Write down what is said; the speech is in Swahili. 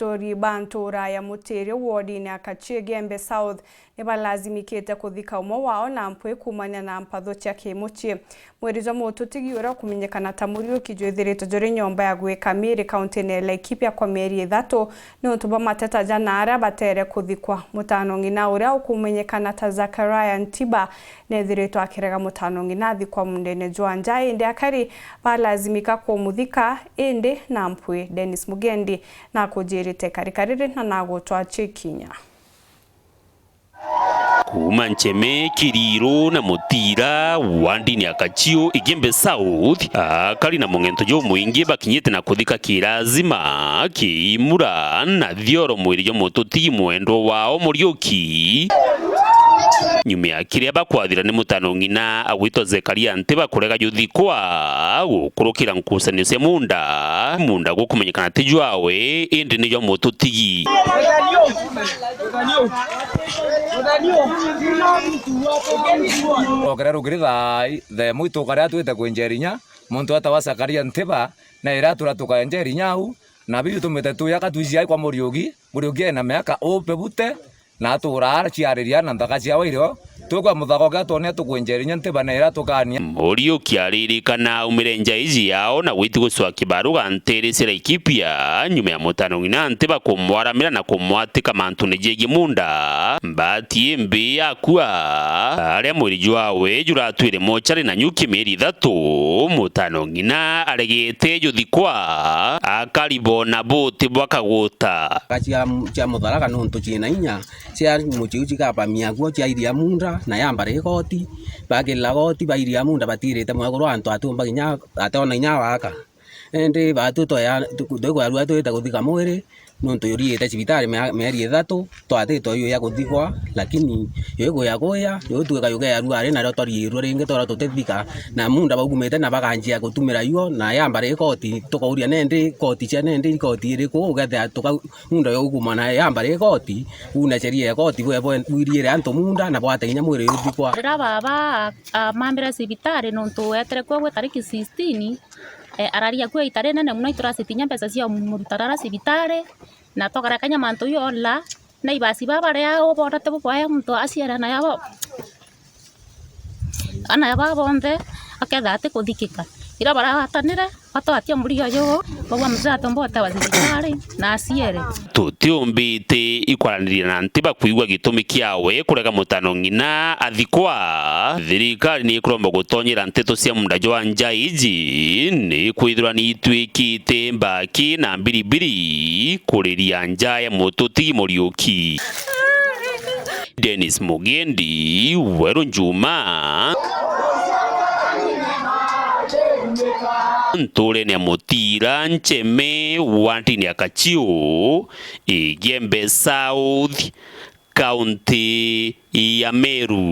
Tori bantura ya Mutere ward ni Akachie Gembe South nibalazimikite kuthika umo wao na mpwe kumanya na mpatho cia kimuchie mwerizo mututigiura kumenyekana ta Muriuki jwithiritwo jori nyomba ya gwika Miri county ne Laikipia kwa mieri 3 ni utuba mateta janara batere kuthikwa mutano ngina uria ukumenyekana ta Zachariah Ntiba nethiritwo akirega mutano ngina thikwa mundene Jwanjai indi akari balazimika kumuthika indi na mpwe Dennis Mugendi na kujirite karikarire na nagotwa Chikinya kuma Ncheme, Kiriro na Mutira wandi ni Akachio Igembe South akari na mungento jo muingi bakinyete na kuthika kirazima kiimura na thioro mwiri jo mututi mwendo wao Muriuki nyuma ya kiria bakwathira ni mutano ngina agwito Zachariah Ntiba kurega juthikwa gukurukira nkusanio cia munda gukumenyekana tijwawe indi ni jo mututigi ogera rugirira the muito karia twite kwenjerinya muntu atawa Zachariah Ntiba na iratura tukaenjerinya au na biyu tumete tuyaka tuicia kwa Muriuki na miaka ope bute na atura ciariria na ndaka cia wairio tukwa muthako gatone tukwenjerinya Ntiba na iratukania Muriuki aririkana umirenja izi yao na gwiti guswa kibaru gantere cia Laikipia nyuma ya mutano ngina Ntiba kumwaramira na kumwatika mantu nejegi munda mbati mbi akua aria mwiriju wawe juratwire mochari na nyuki mieri 3 mutano ngina aregete juthikwa akaribona bote bwakaguta cia mutharaga nuntu cina inya cia muchiuchi kapa miaguo cia iria munda na yambare igoti bagila goti bairia munda batirite mwagoro antu atumba ginya atona inya waka ende batuto ya ndego aru atuita guthika mwiri nuntu yuriite cibitari mieri 3 twatito yo ya guthikwa lakini yego ya goya yo tuika yuge aru ari na rotoriirwo ringi tora tutethika na munda bagumete na baganjia gutumira yo na yambare igoti tukauria nende koti cia nende ikoti iriku ugethe tuka munda yo guma na yambare igoti una sheria igoti bwe wiriire antu munda na bwate inya mwiri yuthikwa rira baba mambira cibitari nuntu etere kwa tariki 16 araria kwa itare nene muno iturasitinya pesa cia murutarara cibitari na togarakanya mantu yola na ibasi baba ria ubonate bubaya muntu aciara na yabo ana yaba bonde aketha ati kuthikika ira barahatanire batwatia murio yo bwa mzato mbota wa cibitari na aciere tutiumbite ikwaraniria na Ntiba kuigwa gitumi kiawe kurega mutano ngina athikwa thirikari ni ikuromba gutonyera nteto cia munda Jwanjai iji ni kwithirwa ni itwikite mbaki na mbiribiri kuriria njaya mututi Muriuki Dennis Mugendi Wero Njuma Ntore ni Mutira Ncheme wandi ni Akachio Igembe South County ya Meru.